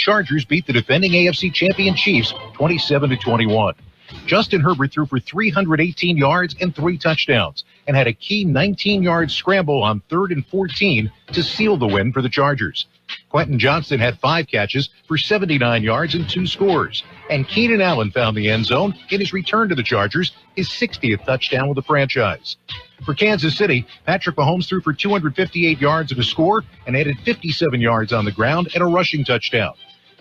Chargers beat the defending AFC champion Chiefs 27-21. Justin Herbert threw for 318 yards and 3 touchdowns and had a key 19-yard scramble on 3rd and 14 to seal the win for the Chargers. Quentin Johnston had 5 catches for 79 yards and 2 scores. And Keenan Allen found the end zone in his return to the Chargers, his 60th touchdown with the franchise. For Kansas City, Patrick Mahomes threw for 258 yards and a score and added 57 yards on the ground and a rushing touchdown.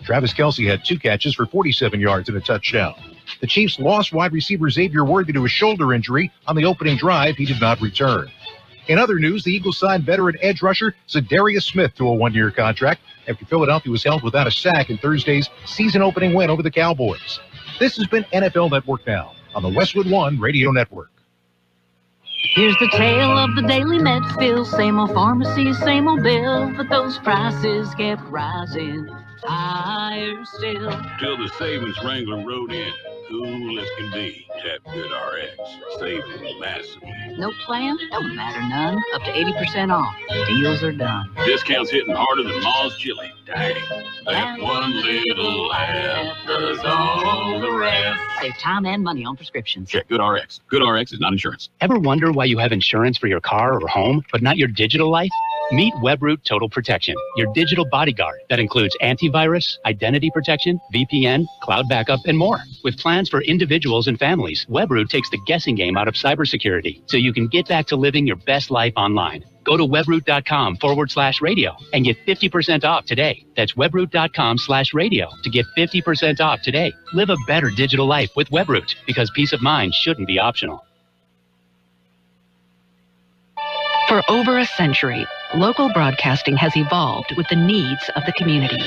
Travis Kelce had 2 catches for 47 yards and a touchdown. The Chiefs lost wide receiver Xavier Worthy to a shoulder injury on the opening drive. He did not return. In other news, the Eagles signed veteran edge rusher Zadarius Smith to a 1-year contract after Philadelphia was held without a sack in Thursday's season-opening win over the Cowboys. This has been NFL Network Now on the Westwood One Radio Network. Here's the tale of the daily Medfield. Same old pharmacy, same old bill, but those prices kept rising higher still. Till the savings wrangler rode in. Cool as can be. Tap Good RX. Saving massively. No plan? Don't matter none. Up to 80% off. Deals are done. Discounts hitting harder than Ma's chili. Dang. That one little app does all the rest. Save time and money on prescriptions. Check Good RX. Good RX is not insurance. Ever wonder why you have insurance for your car or home, but not your digital life? Meet WebRoot Total Protection, your digital bodyguard that includes antivirus, identity protection, VPN, cloud backup, and more. With plans for individuals and families, WebRoot takes the guessing game out of cybersecurity so you can get back to living your best life online. Go to webroot.com/radio and get 50% off today. That's webroot.com/radio to get 50% off today. Live a better digital life with WebRoot because peace of mind shouldn't be optional. For over a century, local broadcasting has evolved with the needs of the community.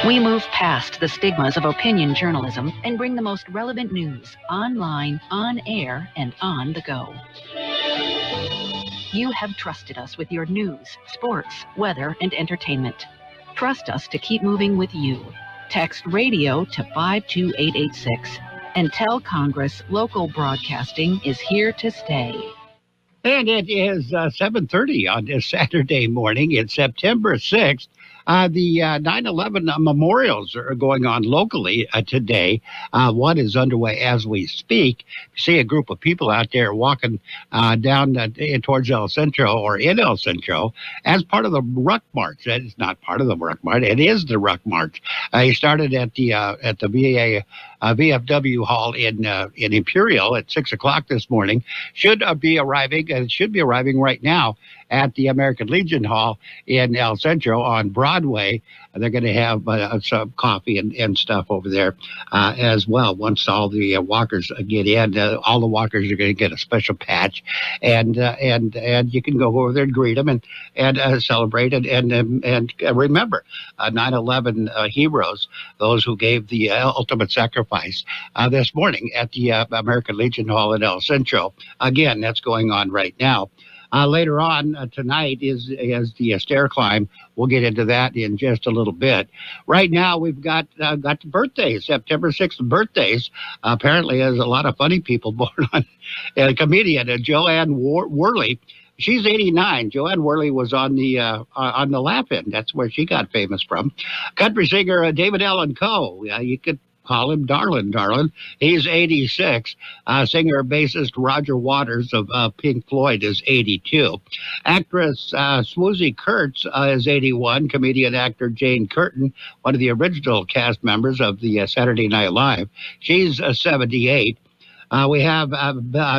We move past the stigmas of opinion journalism and bring the most relevant news online, on air, and on the go. You have trusted us with your news, sports, weather, and entertainment. Trust us to keep moving with you. Text radio to 52886 and tell Congress local broadcasting is here to stay. And it is 7:30 on this Saturday morning. It's September 6th. The 9/11 memorials are going on locally today. One is underway as we speak. You see a group of people out there walking down towards El Centro or in El Centro as part of the Ruck March. That is not part of the Ruck March. It is the Ruck March. He started at the VFW Hall in Imperial at 6 o'clock this morning. Should be arriving right now at the American Legion Hall in El Centro on Broadway. They're going to have some coffee and stuff over there as well. Once all the walkers get in, all the walkers are going to get a special patch, and you can go over there and greet them and celebrate and remember 9/11 heroes, those who gave the ultimate sacrifice this morning at the American Legion Hall in El Centro. Again, that's going on right now. Later on tonight is the stair climb. We'll get into that in just a little bit. Right now, we've got the birthdays, September 6th birthdays. Apparently, there's a lot of funny people born on. A comedian, Joanne Worley. She's 89. Joanne Worley was on the Laugh-In. That's where she got famous from. Country singer David Allan Coe. You could call him Darlin'. He's 86. Singer-bassist Roger Waters of Pink Floyd is 82. Actress Swoosie Kurtz is 81. Comedian actor Jane Curtin, one of the original cast members of the Saturday Night Live, she's 78. We have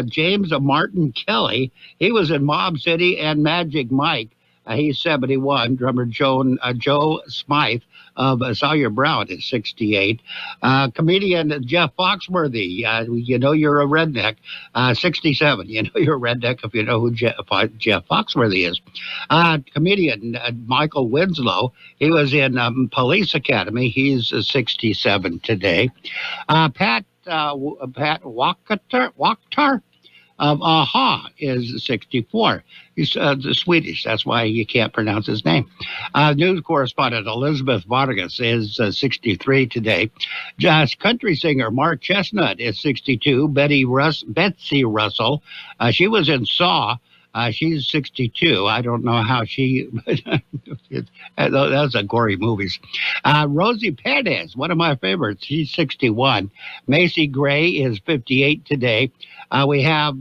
James Martin Kelly. He was in Mob City and Magic Mike. He's 71. Drummer Joe Smythe of Sawyer Brown is 68. Comedian Jeff Foxworthy, you know you're a redneck, 67. You know you're a redneck if you know who Jeff Foxworthy is. Comedian Michael Winslow, he was in Police Academy. He's 67 today. Pat Wakhtar of AHA is 64. He's Swedish. That's why you can't pronounce his name. News correspondent Elizabeth Vargas is 63 today. Country singer Mark Chestnut is 62. Betsy Russell, she was in Saw. She's 62. I don't know how she... Those are gory movies. Rosie Perez, one of my favorites. She's 61. Macy Gray is 58 today. We have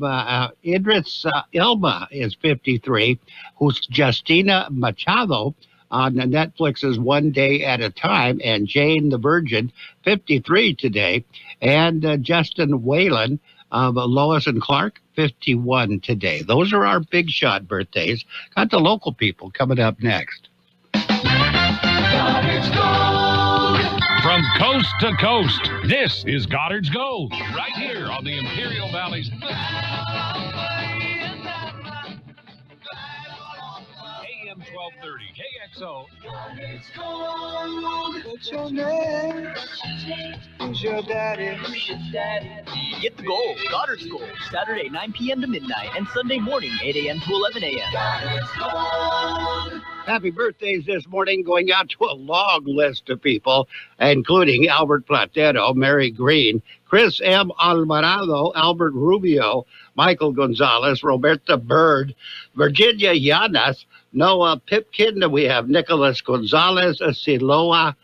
Idris Elba is 53, who's Justina Machado on Netflix's One Day at a Time, and Jane the Virgin, 53 today, and Justin Whalen of Lois and Clark, 51 today. Those are our big shot birthdays. Got the local people coming up next. Goddard's Gold. From coast to coast, this is Goddard's Gold, right here on the Imperial Valley's AM 1230 KXO. Goddard's Gold. What's your name? Who's your daddy? Get the gold, Goddard's Gold, Saturday 9 p.m. to midnight and Sunday morning 8 a.m. to 11 a.m. Goddard's Gold. Happy birthdays this morning going out to a long list of people, including Albert Platero, Mary Green, Chris M. Alvarado, Albert Rubio, Michael Gonzalez, Roberta Bird, Virginia Llanas, Noah Pipkin. We have Nicholas Gonzalez, Siloa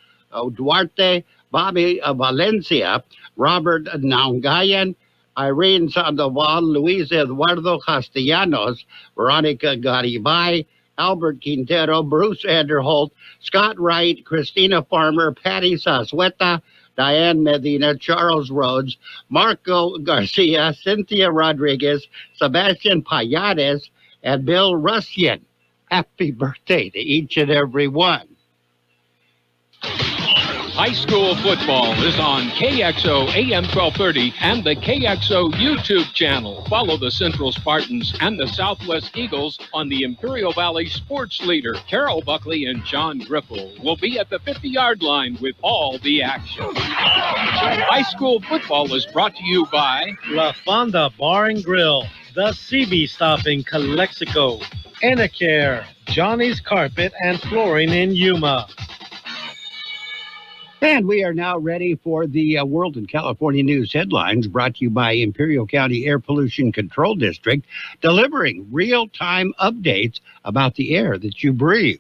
Duarte, Bobby Valencia, Robert Naungayan, Irene Sandoval, Luis Eduardo Castellanos, Veronica Garibay, Albert Quintero, Bruce Anderholt, Scott Wright, Christina Farmer, Patty Sassueta, Diane Medina, Charles Rhodes, Marco Garcia, Cynthia Rodriguez, Sebastian Payares, and Bill Russian. Happy birthday to each and every one. High school football is on KXO AM 1230 and the KXO YouTube channel. Follow the Central Spartans and the Southwest Eagles on the Imperial Valley sports leader. Carroll, Buckley, and John Griffel will be at the 50-yard line with all the action. High school football is brought to you by La Fonda Bar and Grill, the CB Stop in Calexico, Enercare, Johnny's Carpet and Flooring in Yuma. And we are now ready for the World and California News headlines brought to you by Imperial County Air Pollution Control District, delivering real-time updates about the air that you breathe.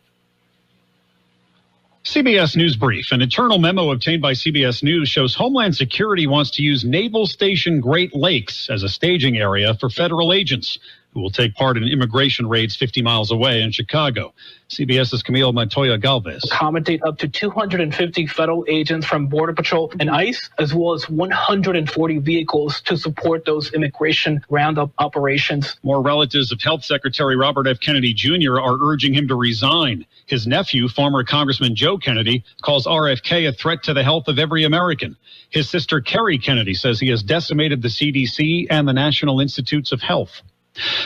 CBS News Brief. An internal memo obtained by CBS News shows Homeland Security wants to use Naval Station Great Lakes as a staging area for federal agents who will take part in immigration raids 50 miles away in Chicago. CBS's Camille Montoya Galvez. Accommodate up to 250 federal agents from Border Patrol and ICE, as well as 140 vehicles to support those immigration roundup operations. More relatives of Health Secretary Robert F. Kennedy Jr. are urging him to resign. His nephew, former Congressman Joe Kennedy, calls RFK a threat to the health of every American. His sister Kerry Kennedy says he has decimated the CDC and the National Institutes of Health.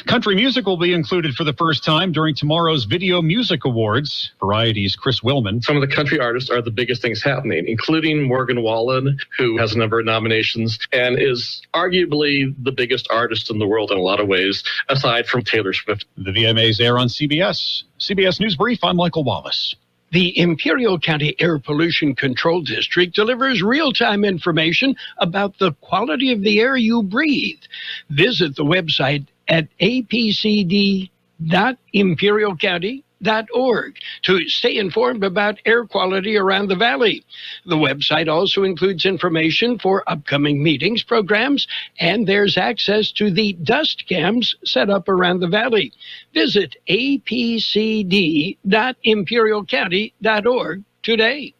Country music will be included for the first time during tomorrow's Video Music Awards. Variety's Chris Willman. Some of the country artists are the biggest things happening, including Morgan Wallen, who has a number of nominations and is arguably the biggest artist in the world in a lot of ways, aside from Taylor Swift. The VMAs air on CBS. CBS News Brief, I'm Michael Wallace. The Imperial County Air Pollution Control District delivers real-time information about the quality of the air you breathe. Visit the website at apcd.imperialcounty.org to stay informed about air quality around the valley. The website also includes information for upcoming meetings, programs, and there's access to the dust cams set up around the valley. Visit apcd.imperialcounty.org today.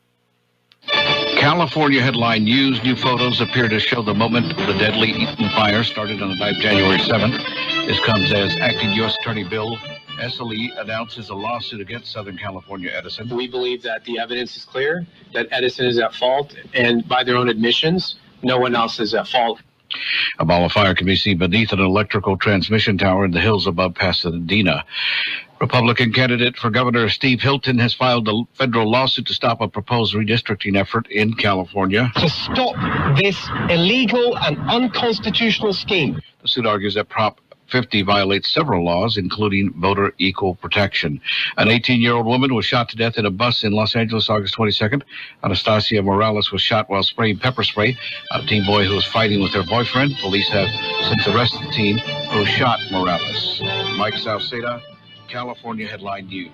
California headline news. New photos appear to show the moment the deadly Eaton fire started on the night of January 7th. This comes as acting U.S. Attorney Bill Esseley announces a lawsuit against Southern California Edison. We believe that the evidence is clear, that Edison is at fault, and by their own admissions, no one else is at fault. A ball of fire can be seen beneath an electrical transmission tower in the hills above Pasadena. Republican candidate for Governor Steve Hilton has filed a federal lawsuit to stop a proposed redistricting effort in California. To stop this illegal and unconstitutional scheme. The suit argues that Prop 50 violates several laws, including voter equal protection. An 18-year-old woman was shot to death in a bus in Los Angeles August 22nd. Anastasia Morales was shot while spraying pepper spray on a teen boy who was fighting with her boyfriend. Police have since arrested the teen who shot Morales. Mike Salceda, California Headline News.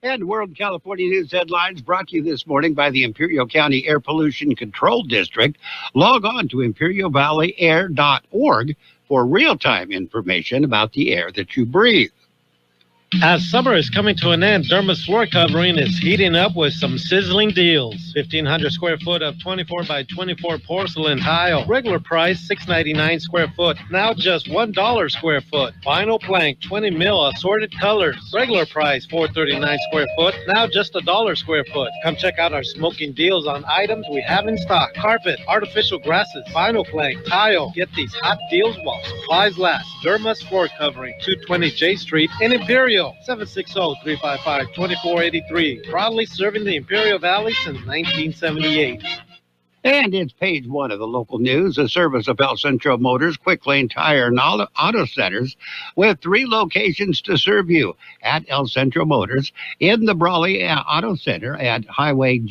And World California News headlines brought to you this morning by the Imperial County Air Pollution Control District. Log on to imperialvalleyair.org for real-time information about the air that you breathe. As summer is coming to an end, Derma's floor covering is heating up with some sizzling deals. 1,500 square foot of 24 by 24 porcelain tile. Regular price, $6.99 square foot. Now just $1 square foot. Vinyl plank, 20 mil, assorted colors. Regular price, $4.39 square foot. Now just $1 square foot. Come check out our smoking deals on items we have in stock. Carpet, artificial grasses, vinyl plank, tile. Get these hot deals while supplies last. Derma's floor covering, 220 J Street in Imperial. 760-355-2483. Proudly serving the Imperial Valley since 1978. And it's page one of the local news, a service of El Centro Motors, Quick Lane Tire, and Auto Centers, with 3 locations to serve you at El Centro Motors, in the Brawley Auto Center at Highway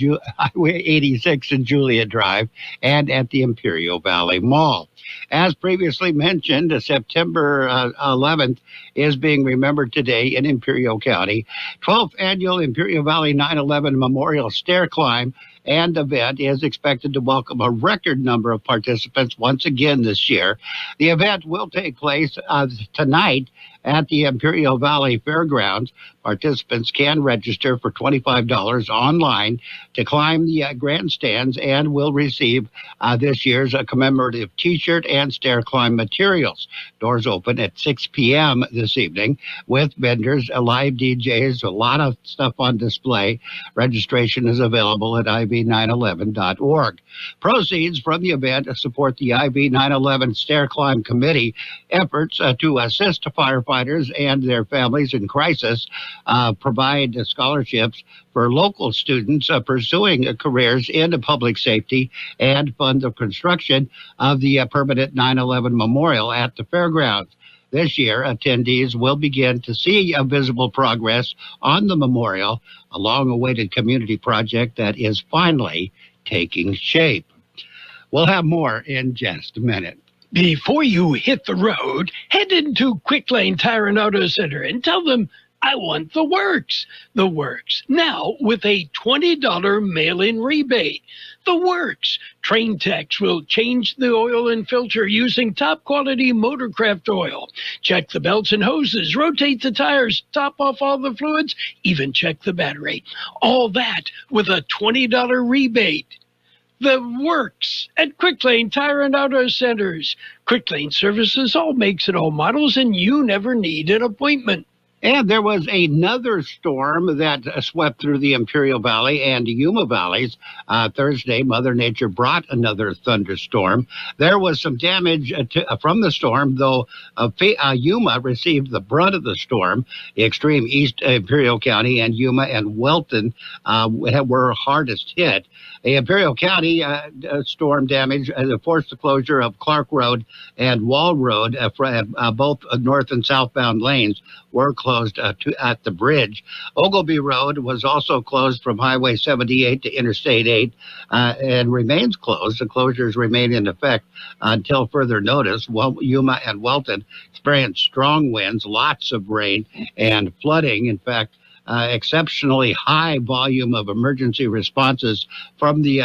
86 and Julia Drive, and at the Imperial Valley Mall. As previously mentioned, September 11th is being remembered today in Imperial County. 12th Annual Imperial Valley 9/11 Memorial Stair Climb and event is expected to welcome a record number of participants once again this year. The event will take place tonight at the Imperial Valley Fairgrounds. Participants can register for $25 online to climb the grandstands and will receive this year's commemorative T-shirt and stair climb materials. Doors open at 6 p.m. this evening with vendors, live DJs, a lot of stuff on display. Registration is available at IV911.org. Proceeds from the event support the IV911 Stair Climb Committee efforts to assist firefighters and their families in crisis, provide scholarships for local students pursuing careers in public safety, and fund the construction of the permanent 9/11 memorial at the fairgrounds. This year, attendees will begin to see a visible progress on the memorial, a long-awaited community project that is finally taking shape. We'll have more in just a minute. Before you hit the road, head into Quick Lane Tire and Auto Center and tell them, I want the works. The works. Now with a $20 mail-in rebate. The works. Train techs will change the oil and filter using top-quality Motorcraft oil. Check the belts and hoses, rotate the tires, top off all the fluids, even check the battery. All that with a $20 rebate. The works at Quick Lane Tire and Auto Centers. Quick Lane services all makes and all models, and you never need an appointment. And there was another storm that swept through the Imperial Valley and Yuma Valleys. Thursday, Mother Nature brought another thunderstorm. There was some damage from the storm, though Yuma received the brunt of the storm. The extreme east Imperial County and Yuma and Welton were hardest hit. The Imperial County storm damage forced the closure of Clark Road and Wall Road, both north and southbound lanes were closed at the bridge. Ogilvie Road was also closed from Highway 78 to Interstate 8 and remains closed. The closures remain in effect until further notice. Yuma and Welton experienced strong winds, lots of rain, and flooding. In fact, exceptionally high volume of emergency responses from the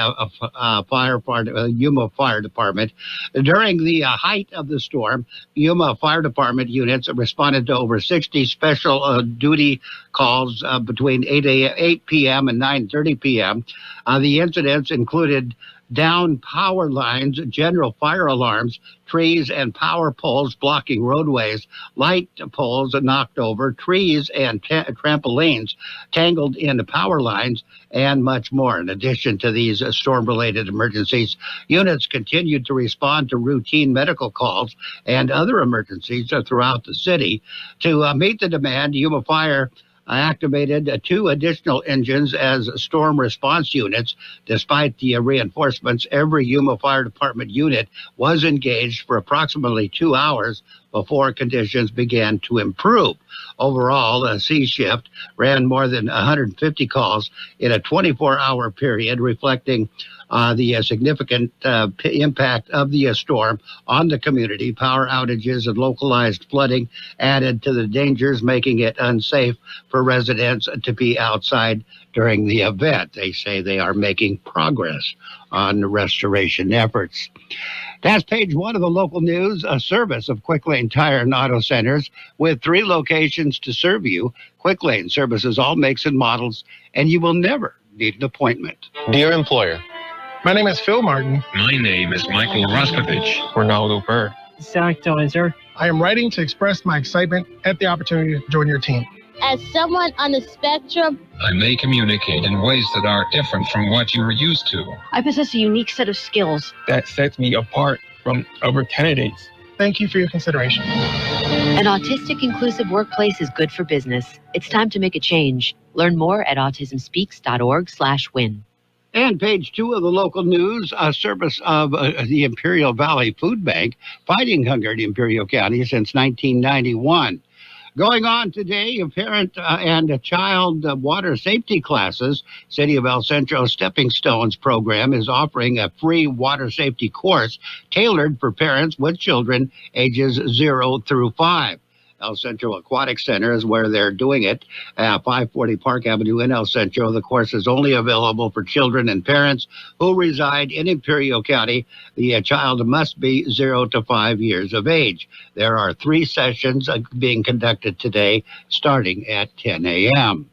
Yuma Fire Department. During the height of the storm, Yuma Fire Department units responded to over 60 special duty calls between 8 p.m. and 9:30 p.m. The incidents included down power lines, general fire alarms, trees and power poles blocking roadways, light poles knocked over, trees and trampolines tangled into power lines, and much more. In addition to these storm-related emergencies, units continued to respond to routine medical calls and other emergencies throughout the city. To meet the demand, Yuma Fire activated 2 additional engines as storm response units. Despite the reinforcements, every Yuma Fire Department unit was engaged for approximately 2 hours before conditions began to improve. Overall, a C shift ran more than 150 calls in a 24-hour period, reflecting the significant impact of the storm on the community. Power outages and localized flooding added to the dangers, making it unsafe for residents to be outside during the event. They say they are making progress on the restoration efforts. That's page 1 of the local news, a service of Quick Lane Tire and Auto Centers with 3 locations to serve you. Quick Lane services all makes and models, and you will never need an appointment. Dear employer, my name is Phil Martin. My name is Michael Rostovich. Ronaldo Burr. Zach Doiser. I am writing to express my excitement at the opportunity to join your team. As someone on the spectrum, I may communicate in ways that are different from what you are used to. I possess a unique set of skills that sets me apart from other candidates. Thank you for your consideration. An autistic inclusive workplace is good for business. It's time to make a change. Learn more at autismspeaks.org/win. And page 2 of the local news, a service of the Imperial Valley Food Bank, fighting hunger in Imperial County since 1991. Going on today, a parent and a child water safety classes. City of El Centro Stepping Stones program is offering a free water safety course tailored for parents with children ages 0 through 5. El Centro Aquatic Center is where they're doing it. 540 Park Avenue in El Centro. The course is only available for children and parents who reside in Imperial County. The child must be 0 to 5 years of age. There are 3 sessions being conducted today, starting at 10 a.m.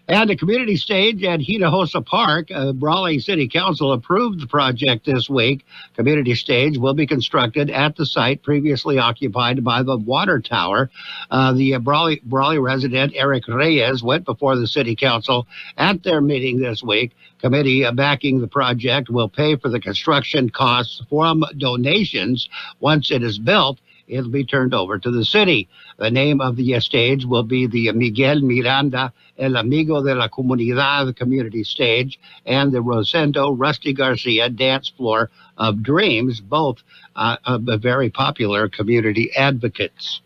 And the community stage at Hinojosa Park, Brawley City Council approved the project this week. Community stage will be constructed at the site previously occupied by the water tower. The Brawley resident Eric Reyes went before the City Council at their meeting this week. Committee backing the project will pay for the construction costs from donations. Once it is built, it'll be turned over to the city. The name of the stage will be the Miguel Miranda El Amigo de la Comunidad community stage and the Rosendo Rusty Garcia Dance Floor of Dreams, both very popular community advocates.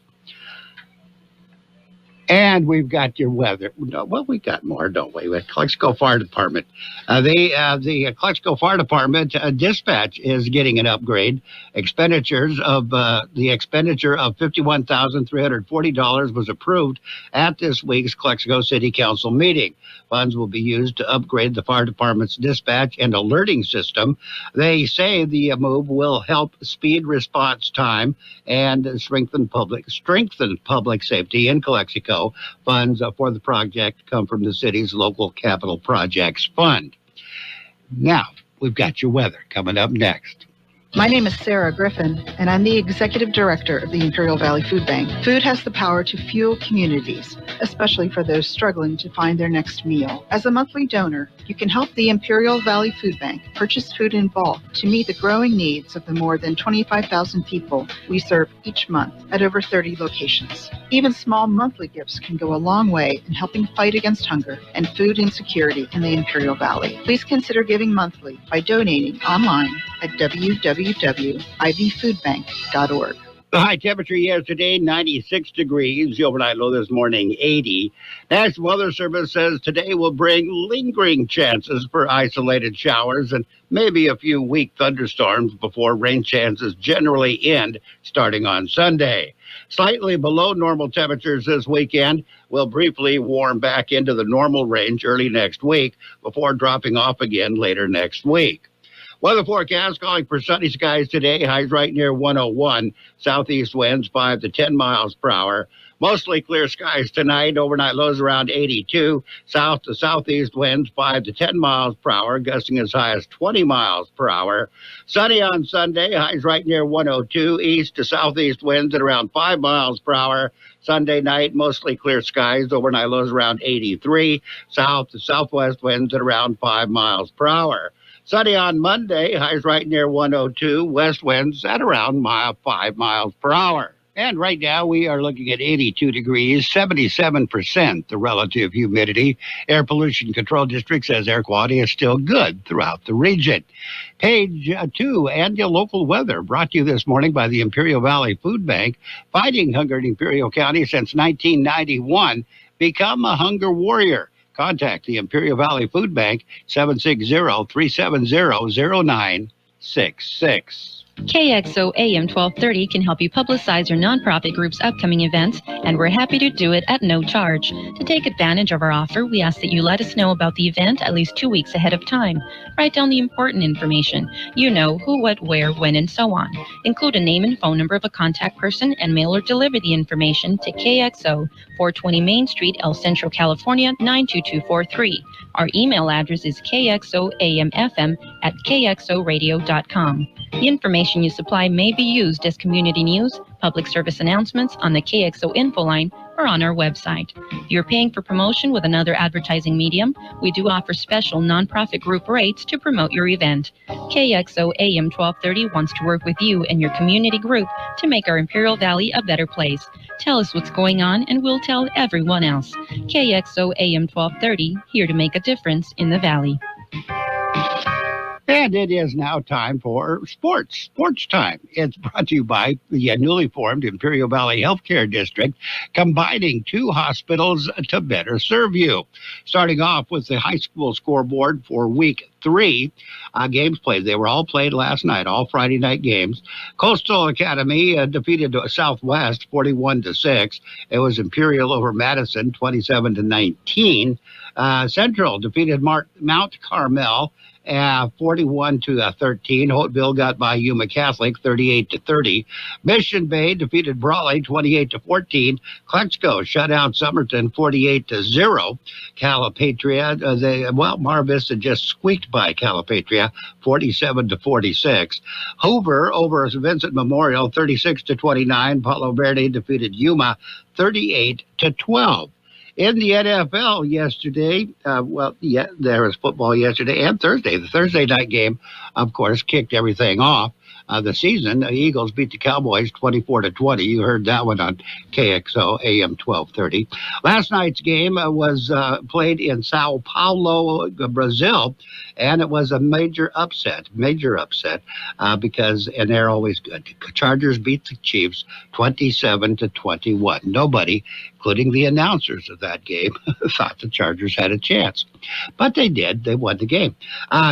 And we've got your weather. Well, we got more, don't we? With Calexico Fire Department. The Calexico Fire Department dispatch is getting an upgrade. The expenditure of $51,340 was approved at this week's Calexico City Council meeting. Funds will be used to upgrade the fire department's dispatch and alerting system. They say the move will help speed response time and strengthen public safety in Calexico. Funds for the project come from the city's local capital projects fund. Now, we've got your weather coming up next. My name is Sarah Griffin, and I'm the Executive Director of the Imperial Valley Food Bank. Food has the power to fuel communities, especially for those struggling to find their next meal. As a monthly donor, you can help the Imperial Valley Food Bank purchase food in bulk to meet the growing needs of the more than 25,000 people we serve each month at over 30 locations. Even small monthly gifts can go a long way in helping fight against hunger and food insecurity in the Imperial Valley. Please consider giving monthly by donating online at www.ivfoodbank.org. The high temperature yesterday, 96 degrees. The overnight low this morning, 80. National Weather Service says today will bring lingering chances for isolated showers and maybe a few weak thunderstorms before rain chances generally end starting on Sunday. Slightly below normal temperatures this weekend will briefly warm back into the normal range early next week before dropping off again later next week. Weather forecast calling for sunny skies today. Highs right near 101. Southeast winds 5 to 10 miles per hour. Mostly clear skies tonight. Overnight lows around 82. South to southeast winds 5 to 10 miles per hour, gusting as high as 20 miles per hour. Sunny on Sunday. Highs right near 102. East to southeast winds at around 5 miles per hour. Sunday night, mostly clear skies. Overnight lows around 83. South to southwest winds at around 5 miles per hour. Sunny on Monday, highs right near 102, west winds at around 5 miles per hour. And right now we are looking at 82 degrees, 77% the relative humidity. Air Pollution Control District says air quality is still good throughout the region. Page 2, and your local weather, brought to you this morning by the Imperial Valley Food Bank. Fighting hunger in Imperial County since 1991. Become a hunger warrior. Contact the Imperial Valley Food Bank, 760-370-0966. KXO AM 1230 can help you publicize your nonprofit group's upcoming events, and we're happy to do it at no charge. To take advantage of our offer, we ask that you let us know about the event at least 2 weeks ahead of time. Write down the important information. You know who, what, where, when, and so on. Include a name and phone number of a contact person and mail or deliver the information to KXO, 420 Main Street, El Centro, California, 92243. Our email address is kxoamfm@kxoradio.com. The information you supply may be used as community news, public service announcements on the KXO info line, or on our website. If you're paying for promotion with another advertising medium, we do offer special nonprofit group rates to promote your event. KXO AM 1230 wants to work with you and your community group to make our Imperial Valley a better place. Tell us what's going on and we'll tell everyone else. KXO AM 1230, here to make a difference in the Valley. And it is now time for sports time. It's brought to you by the newly formed Imperial Valley Healthcare District, combining two hospitals to better serve you. Starting off with the high school scoreboard for week 3. Games played. They were all played last night, all Friday night games. Coastal Academy defeated Southwest 41-6. It was Imperial over Madison 27-19. Central defeated Mount Carmel 41-13. Holtville got by Yuma Catholic 38-30. Mission Bay defeated Brawley 28-14. Klexico shut out Somerton 48-0. Calipatria, Mar Vista just squeaked by Calipatria 47-46. Hoover over Vincent Memorial 36-29. Palo Verde defeated Yuma 38-12. In the NFL yesterday, there was football yesterday and Thursday. The Thursday night game, of course, kicked everything off. The season, the Eagles beat the Cowboys 24-20. You heard that one on KXO AM 1230. Last night's game was played in Sao Paulo, Brazil, and it was a major upset, because, and they're always good. Chargers beat the Chiefs 27-21. Nobody, including the announcers of that game, thought the Chargers had a chance. But they did. They won the game.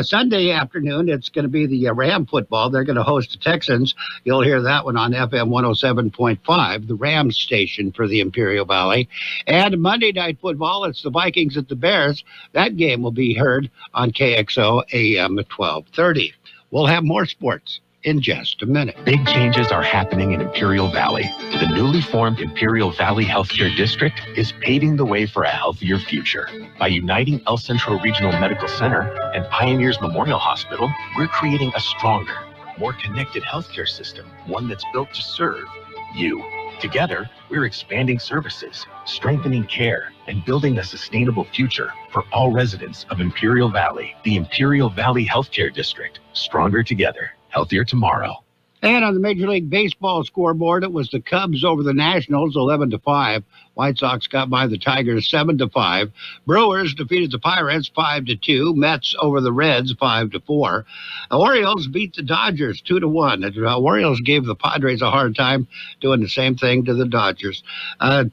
Sunday afternoon, it's going to be the Ram football. They're going to host the Texans. You'll hear that one on FM 107.5, the Rams station for the Imperial Valley. And Monday night football, it's the Vikings at the Bears. That game will be heard on KXO AM 1230. We'll have more sports in just a minute. Big changes are happening in Imperial Valley. The newly formed Imperial Valley Healthcare District is paving the way for a healthier future. By uniting El Centro Regional Medical Center and Pioneers Memorial Hospital, we're creating a stronger, more connected healthcare system, one that's built to serve you. Together, we're expanding services, strengthening care, and building a sustainable future for all residents of Imperial Valley. The Imperial Valley Healthcare District, stronger together. Healthier tomorrow. And on the Major League Baseball scoreboard, it was the Cubs over the Nationals 11-5. White Sox got by the Tigers 7-5. Brewers defeated the Pirates 5-2. Mets over the Reds 5-4. The Orioles beat the Dodgers 2-1. The Orioles gave the Padres a hard time doing the same thing to the Dodgers.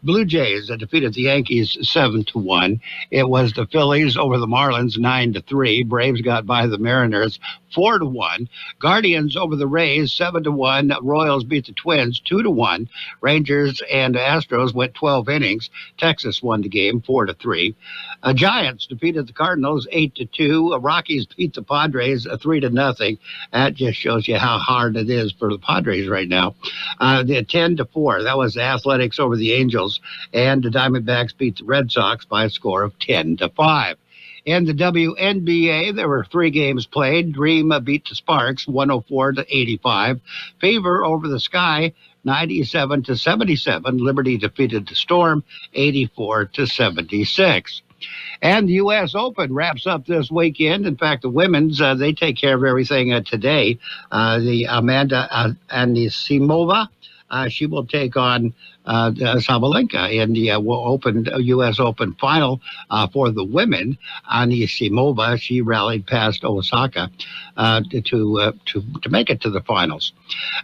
Blue Jays defeated the Yankees 7-1. It was the Phillies over the Marlins 9-3. Braves got by the Mariners 4-1. Guardians over the Rays 7-1. Royals beat the Twins 2-1. Rangers and Astros went 12 innings. Texas won the game 4-3. Giants defeated the Cardinals 8-2. Rockies beat the Padres 3-0. That just shows you how hard it is for the Padres right now. 10-4. That was the Athletics over the Angels, and the Diamondbacks beat the Red Sox by a score of 10-5. In the WNBA, there were 3 games played. Dream beat the Sparks 104-85. Fever over the Sky 97-77. Liberty defeated the Storm 84-76. And the U.S. Open wraps up this weekend. In fact, the women's, they take care of everything today. The Amanda Anisimova She will take on Sabalenka in the U.S. Open final for the women. Anisimova, she rallied past Osaka to make it to the finals.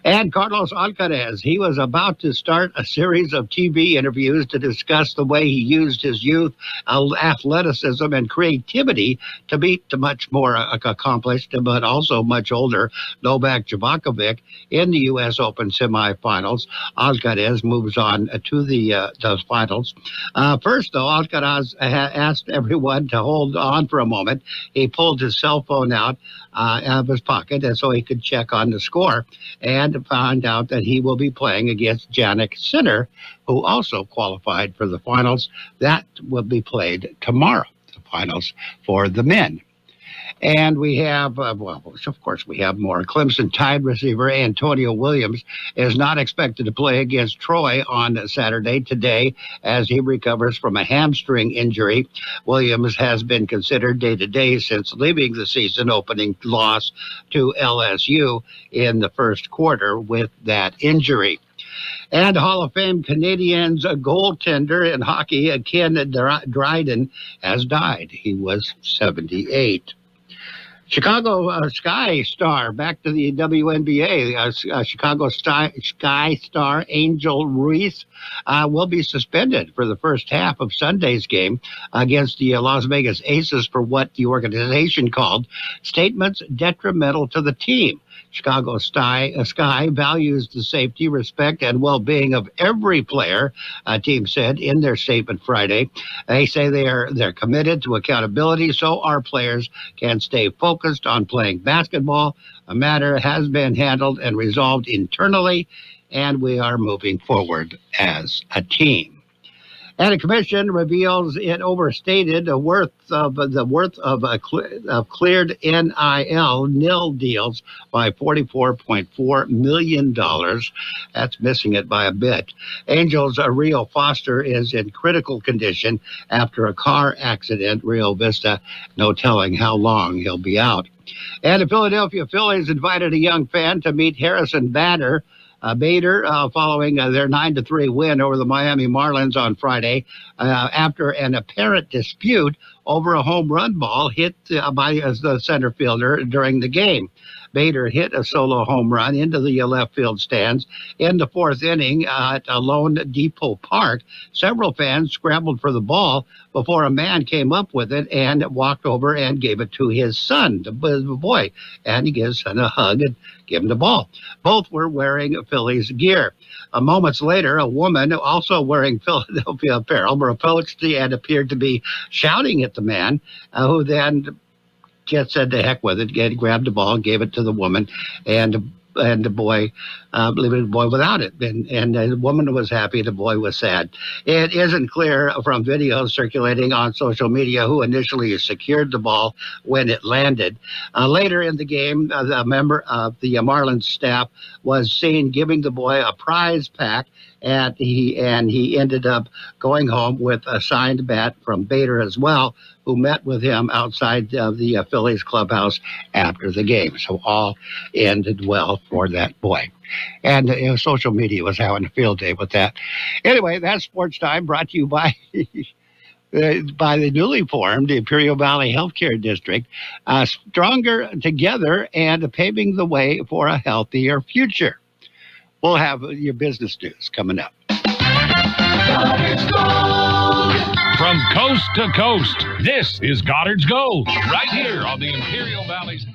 And Carlos Alcaraz, he was about to start a series of TV interviews to discuss the way he used his youth, athleticism, and creativity to beat the much more accomplished but also much older Novak Djokovic in the U.S. Open semifinals. Alcaraz moves on to the finals. First, though, Alcaraz asked everyone to hold on for a moment. He pulled his cell phone out of his pocket and so he could check on the score and found out that he will be playing against Jannik Sinner, who also qualified for the finals. That will be played tomorrow, the finals for the men. And we have, of course, we have more. Clemson Tide receiver Antonio Williams is not expected to play against Troy on Saturday today as he recovers from a hamstring injury. Williams has been considered day-to-day since leaving the season opening loss to LSU in the first quarter with that injury. And Hall of Fame Canadians goaltender in hockey, Ken Dryden, has died. He was 78. Chicago Sky Star, back to the WNBA. Chicago Sky Star Angel Ruiz will be suspended for the first half of Sunday's game against the Las Vegas Aces for what the organization called statements detrimental to the team. Chicago Sky values the safety, respect, and well-being of every player, team said in their statement Friday. They say they're committed to accountability so our players can stay focused on playing basketball. A matter has been handled and resolved internally, and we are moving forward as a team. And a commission reveals it overstated the worth of cleared NIL deals by $44.4 million. That's missing it by a bit. Angels Rio Foster is in critical condition after a car accident. Rio Vista, no telling how long he'll be out. And the Philadelphia Phillies invited a young fan to meet Harrison Bader following their 9-3 win over the Miami Marlins on Friday after an apparent dispute over a home run ball hit by the center fielder during the game. Bader hit a solo home run into the left field stands in the fourth inning at Lone Depot Park. Several fans scrambled for the ball before a man came up with it and walked over and gave it to his son, the boy, and he gives his son a hug and gave him the ball. Both were wearing Phillies gear. Moments later, a woman also wearing Philadelphia apparel approached and appeared to be shouting at the man, who then just said to heck with it, grabbed the ball and gave it to the woman, and the boy, leaving the boy without it. And the woman was happy, the boy was sad. It isn't clear from videos circulating on social media who initially secured the ball when it landed. Later in the game, a member of the Marlins staff was seen giving the boy a prize pack, and he ended up going home with a signed bat from Bader as well, who met with him outside of the Phillies clubhouse after the game. So all ended well for that boy. And social media was having a field day with that. Anyway, that's Sports Time, brought to you by by the newly formed Imperial Valley Healthcare District, stronger together and paving the way for a healthier future. We'll have your business news coming up. From coast to coast, this is Goddard's Gold, right here on the Imperial Valley's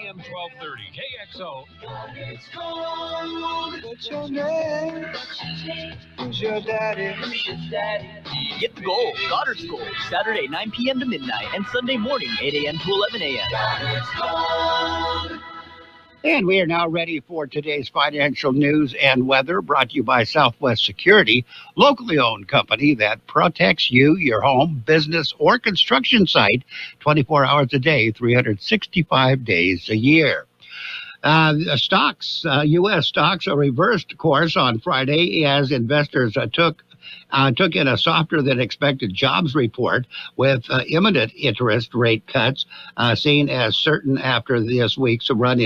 AM 1230 KXO. It's gold. What's your name? Who's your daddy? Get the gold, Goddard's Gold, Saturday 9 p.m. to midnight and Sunday morning 8 a.m. to 11 a.m. Goddard's gold. And we are now ready for today's financial news and weather, brought to you by Southwest Security, locally owned company that protects you, your home, business, or construction site 24 hours a day, 365 days a year. U.S. stocks reversed course on Friday as investors took took in a softer than expected jobs report with imminent interest rate cuts seen as certain after this week's run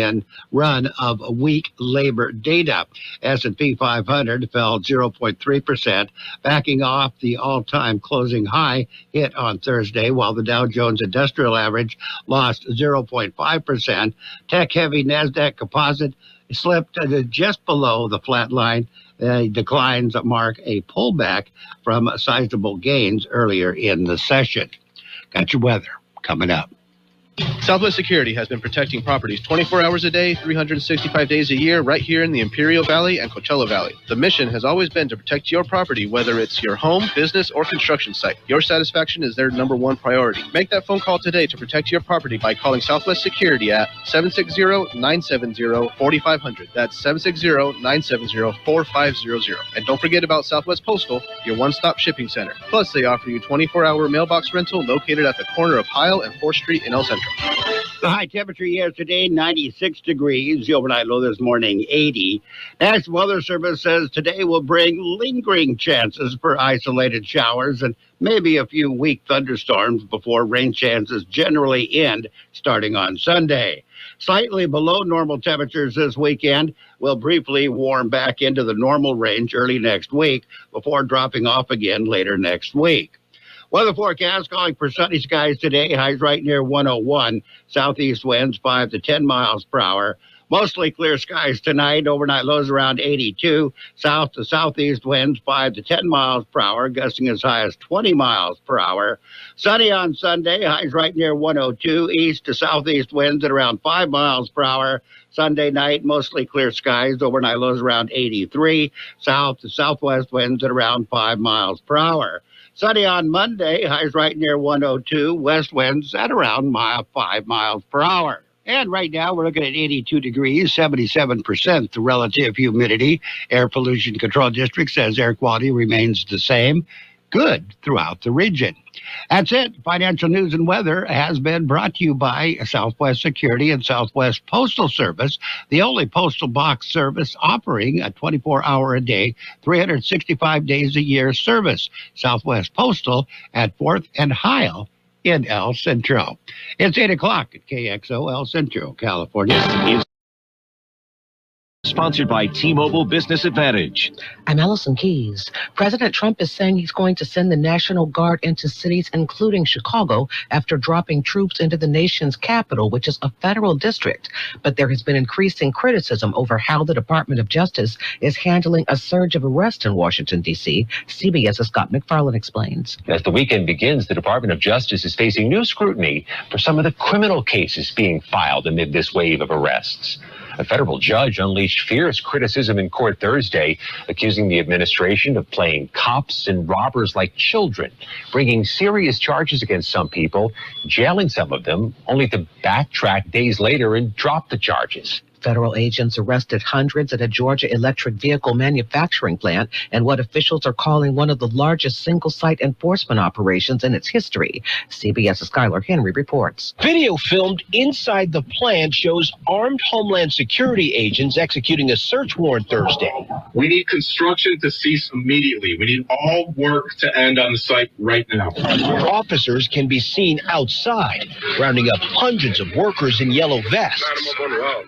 of weak labor data. S&P 500 fell 0.3%, backing off the all-time closing high hit on Thursday, while the Dow Jones Industrial Average lost 0.5%. Tech-heavy NASDAQ Composite slipped just below the flat line. Declines mark a pullback from sizable gains earlier in the session. Got your weather coming up. Southwest Security has been protecting properties 24 hours a day, 365 days a year, right here in the Imperial Valley and Coachella Valley. The mission has always been to protect your property, whether it's your home, business, or construction site. Your satisfaction is their #1 priority. Make that phone call today to protect your property by calling Southwest Security at 760-970-4500. That's 760-970-4500. And don't forget about Southwest Postal, your one-stop shipping center. Plus, they offer you 24-hour mailbox rental located at the corner of Heil and 4th Street in El Centro. The high temperature yesterday, 96 degrees. The overnight low this morning, 80. National Weather Service says today will bring lingering chances for isolated showers and maybe a few weak thunderstorms before rain chances generally end starting on Sunday. Slightly below normal temperatures this weekend will briefly warm back into the normal range early next week before dropping off again later next week. Weather forecast calling for sunny skies today. Highs right near 101. Southeast winds 5 to 10 miles per hour. Mostly clear skies tonight. Overnight lows around 82. South to southeast winds 5 to 10 miles per hour, gusting as high as 20 miles per hour. Sunny on Sunday. Highs right near 102. East to southeast winds at around 5 miles per hour. Sunday night, mostly clear skies. Overnight lows around 83. South to southwest winds at around 5 miles per hour. Sunny on Monday, highs right near 102, west winds at around 5 miles per hour. And right now we're looking at 82 degrees, 77% the relative humidity. Air Pollution Control District says air quality remains the same. Good throughout the region. That's it. Financial news and weather has been brought to you by Southwest Security and Southwest Postal Service, the only postal box service offering a 24-hour-a-day, 365 days a year service. Southwest Postal at 4th and Heil in El Centro. It's 8 o'clock at KXO El Centro, California. Sponsored by T-Mobile Business Advantage. I'm Allison Keys. President Trump is saying he's going to send the National Guard into cities, including Chicago, after dropping troops into the nation's capital, which is a federal district. But there has been increasing criticism over how the Department of Justice is handling a surge of arrests in Washington, D.C. CBS's Scott McFarlane explains. As the weekend begins, the Department of Justice is facing new scrutiny for some of the criminal cases being filed amid this wave of arrests. A federal judge unleashed fierce criticism in court Thursday, accusing the administration of playing cops and robbers like children, bringing serious charges against some people, jailing some of them, only to backtrack days later and drop the charges. Federal agents arrested hundreds at a Georgia electric vehicle manufacturing plant and what officials are calling one of the largest single-site enforcement operations in its history. CBS's Skylar Henry reports. Video filmed inside the plant shows armed Homeland Security agents executing a search warrant Thursday. We need construction to cease immediately. We need all work to end on the site right now. Officers can be seen outside, rounding up hundreds of workers in yellow vests.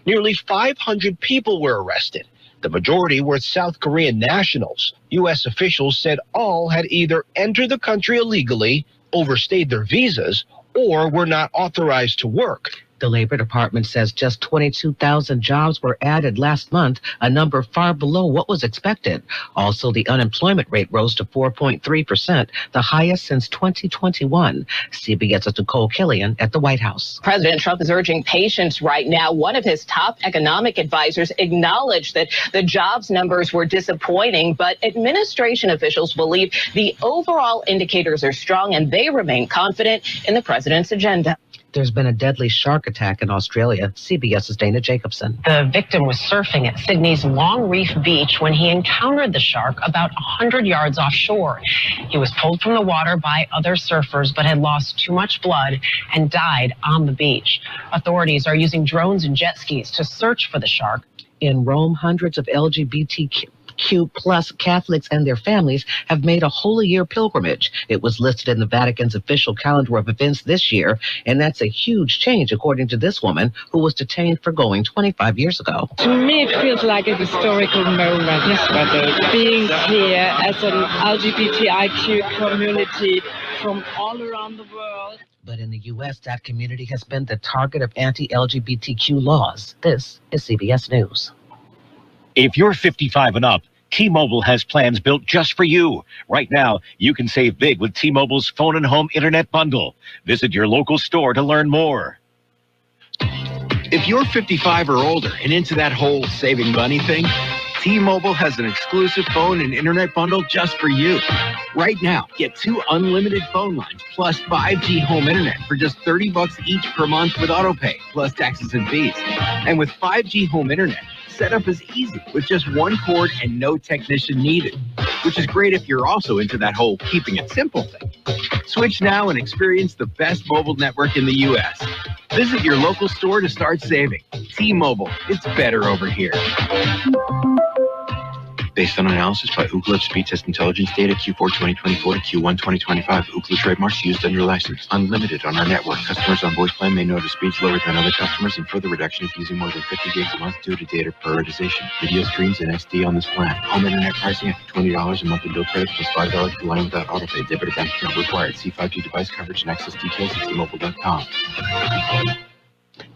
Nearly 500 people were arrested. The majority were South Korean nationals. U.S. officials said all had either entered the country illegally, overstayed their visas, or were not authorized to work. The Labor Department says just 22,000 jobs were added last month, a number far below what was expected. Also, the unemployment rate rose to 4.3%, the highest since 2021. CBS's Nicole Killian at the White House. President Trump is urging patience right now. One of his top economic advisors acknowledged that the jobs numbers were disappointing, but administration officials believe the overall indicators are strong and they remain confident in the president's agenda. There's been a deadly shark attack in Australia. CBS's Dana Jacobson. The victim was surfing at Sydney's Long Reef Beach when he encountered the shark about 100 yards offshore. He was pulled from the water by other surfers but had lost too much blood and died on the beach. Authorities are using drones and jet skis to search for the shark. In Rome, hundreds of LGBTQ LGBTQ plus Catholics and their families have made a Holy Year pilgrimage. It was listed in the Vatican's official calendar of events this year, and that's a huge change, according to this woman who was detained for going 25 years ago. To me, it feels like a historical moment. Yes, brother. Being here as an LGBTIQ community from all around the world. But in the U.S., that community has been the target of anti-LGBTQ laws. This is CBS News. If you're 55 and up, T-Mobile has plans built just for you. Right now, you can save big with T-Mobile's phone and home internet bundle. Visit your local store to learn more. If you're 55 or older and into that whole saving money thing, T-Mobile has an exclusive phone and internet bundle just for you. Right now, get 2 unlimited phone lines plus 5G home internet for just $30 each per month with autopay, plus taxes and fees. And with 5G home internet, setup is easy with just 1 cord and no technician needed, which is great if you're also into that whole keeping it simple thing. Switch now and experience the best mobile network in the U.S. Visit your local store to start saving. T-Mobile, it's better over here. Based on analysis by Ookla Speed Test Intelligence data Q4 2024 to Q1 2025. Ookla trademarks used under license. Unlimited on our network. Customers on voice plan may notice speeds lower than other customers and further reduction if using more than 50 gigs a month due to data prioritization. Video streams and SD on this plan. Home internet pricing after $20 a monthly bill credit plus $5 per line without autopay. Debit or bank account required. See 5G device coverage and access details at T-Mobile.com.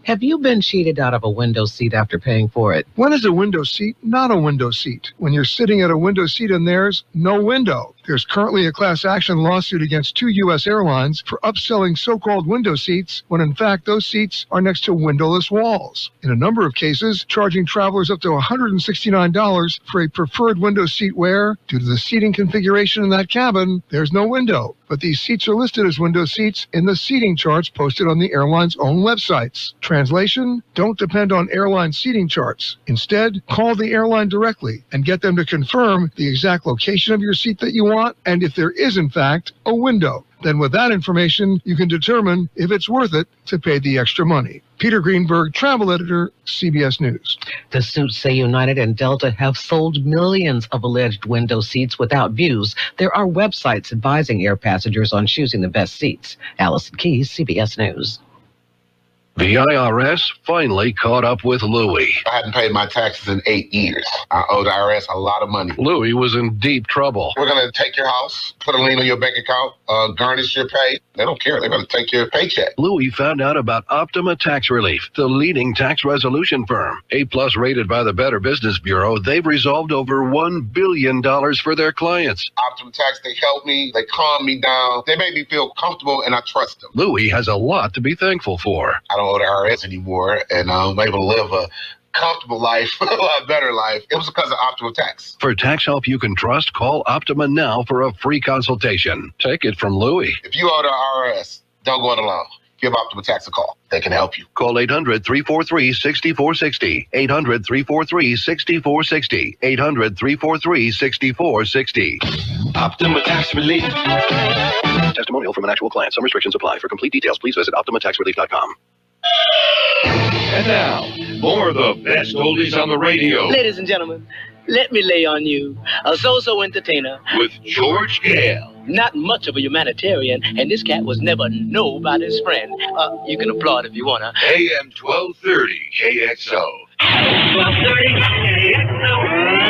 Have you been cheated out of a window seat after paying for it? When is a window seat not a window seat? When you're sitting at a window seat and there's no window. There's currently a class action lawsuit against 2 U.S. airlines for upselling so-called window seats when in fact those seats are next to windowless walls. In a number of cases, charging travelers up to $169 for a preferred window seat where, due to the seating configuration in that cabin, there's no window. But these seats are listed as window seats in the seating charts posted on the airline's own websites. Translation, don't depend on airline seating charts. Instead, call the airline directly and get them to confirm the exact location of your seat that you want and if there is, in fact, a window. Then with that information, you can determine if it's worth it to pay the extra money. Peter Greenberg, travel editor, CBS News. The suits say United and Delta have sold millions of alleged window seats without views. There are websites advising air passengers on choosing the best seats. Allison Keyes, CBS News. The IRS finally caught up with Louie. I hadn't paid my taxes in 8 years. I owe the IRS a lot of money. Louie was in deep trouble. We're going to take your house, put a lien on your bank account, garnish your pay. They don't care. They're going to take your paycheck. Louie found out about Optima Tax Relief, the leading tax resolution firm. A-plus rated by the Better Business Bureau, they've resolved over $1 billion for their clients. Optima Tax, they helped me. They calmed me down. They made me feel comfortable, and I trust them. Louie has a lot to be thankful for. I don't owe the IRS anymore, and I'm able to live a comfortable life, a lot better life. It was because of Optima Tax. For tax help you can trust, call Optima now for a free consultation. Take it from Louie. If you owe the IRS, don't go it alone. Give Optima Tax a call. They can help you. Call 800-343-6460. 800-343-6460. 800-343-6460. Optima Tax Relief. Testimonial from an actual client. Some restrictions apply. For complete details, please visit OptimaTaxRelief.com. And now, more of the best oldies on the radio. Ladies and gentlemen, let me lay on you a so-so entertainer. With George Gale. Not much of a humanitarian, and this cat was never nobody's friend. You can applaud if you want to. AM 1230 KXO. 1230 KXO.